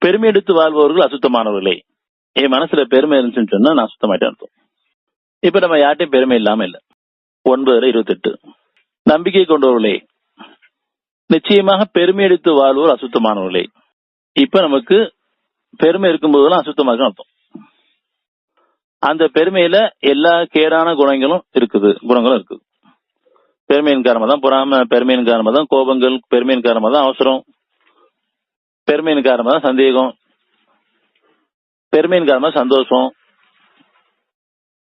பெருமை எடுத்து வாழ்பவர்கள் அசுத்தமானவர்களே. என் மனசுல பெருமை இருந்துச்சுன்னு சொன்னா நான் சுத்தமாயிட்டேன் அர்த்தம். இப்ப நம்ம யார்ட்டையும் பெருமை இல்லாம இல்ல. 9:28 நம்பிக்கை கொண்டவர்களே, நிச்சயமாக பெருமை எடுத்து வாழ்வோர் அசுத்தமானவர்களே. இப்ப நமக்கு பெருமை இருக்கும்போதெல்லாம் அசுத்தமா இருக்கும் அர்த்தம். அந்த பெருமையில எல்லா கேடான குணங்களும் இருக்குது. பெருமையின் காரணமா தான் பொறாமை, பெருமையின் காரணமா தான் கோபங்கள், பெருமையின் காரணமா தான் அவசரம், பெருமையின் காரணமா தான் சந்தேகம், பெருமையின் காரணமா சந்தோஷம்.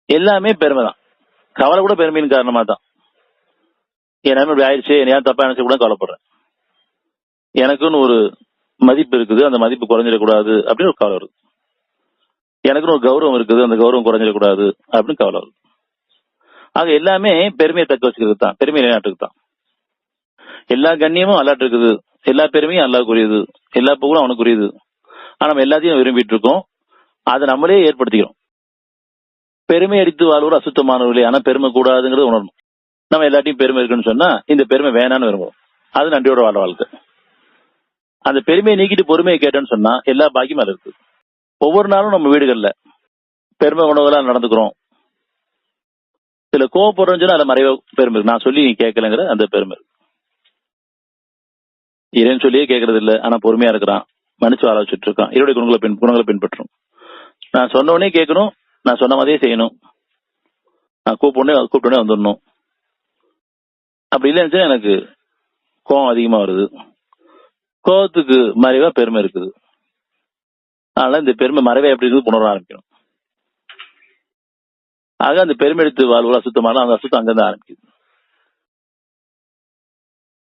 எல்லாமே பெருமை தான். கவலை கூட பெருமையின் காரணமா தான். என் இப்படி ஆயிடுச்சு, என்ன தப்பா நினைச்ச கூட கவலைப்படுறேன். எனக்குன்னு ஒரு மதிப்பு இருக்குது, அந்த மதிப்பு குறைஞ்சிடக்கூடாது அப்படின்னு ஒரு கவலை வருது. எனக்குன்னு ஒரு கௌரவம் இருக்குது, அந்த கௌரவம் குறைஞ்சிடக்கூடாது அப்படின்னு கவலை வருது. ஆக எல்லாமே பெருமையை தக்க வச்சுக்கிறது தான், பெருமை நிலைநாட்டுக்கு தான். எல்லா கண்ணியமும் அல்லாட்டு இருக்குது, எல்லா பெருமையும் அல்லாஹ்வுக்குரியது, எல்லா புகழும் அவனுக்குரியது. ஆனா நம்ம எல்லாத்தையும் விரும்பிட்டு இருக்கோம், அதை நம்மளே ஏற்படுத்திக்கிறோம். பெருமை அடித்து வாழ்வோர் அசுத்தமானவர்களே. ஆனா பெருமை கூடாதுங்கிறது உணரணும். நம்ம எல்லாத்தையும் பெருமை இருக்குன்னு சொன்னா இந்த பெருமை வேணான்னு விரும்புவோம். அது நன்றியோட வாழ வாழ்க்கை. அந்த பெருமையை நீக்கிட்டு பொறுமையை கேட்டேன்னு சொன்னா எல்லா பாக்கியும் அது இருக்கு. ஒவ்வொரு நாளும் நம்ம வீடுகள்ல பெருமை உணவுகளா நடந்துக்கிறோம். சில கோவப்படுறோம்னு சொன்னா அதுல மறைவா பெருமை இருக்கு. நான் சொல்லி நீ கேட்கலங்கிற அந்த பெருமை இருக்கு. இறைவன் சொல்லியே கேட்கறது இல்லை, ஆனா பொறுமையா இருக்கிறான், மன்னிச்சு வாழ வச்சுட்டு இருக்கான். இவருடைய குணங்களை பின்பற்றணும். நான் சொன்ன உடனே கேட்கணும், நான் சொன்ன மாதிரியே செய்யணும், நான் கூப்பிட்டோடனே வந்துடணும். அப்படி இல்லைன்னு எனக்கு கோபம் அதிகமா வருது. கோபத்துக்கு மறைவா பெருமை இருக்குது. அதனால இந்த பெருமை மறைவா எப்படி இருக்குது உணர ஆரம்பிக்கணும். ஆக அந்த பெருமை எடுத்து வாழ்வுகள் அசுத்தமான அந்த அசுத்தம் அங்கிருந்து ஆரம்பிக்குது.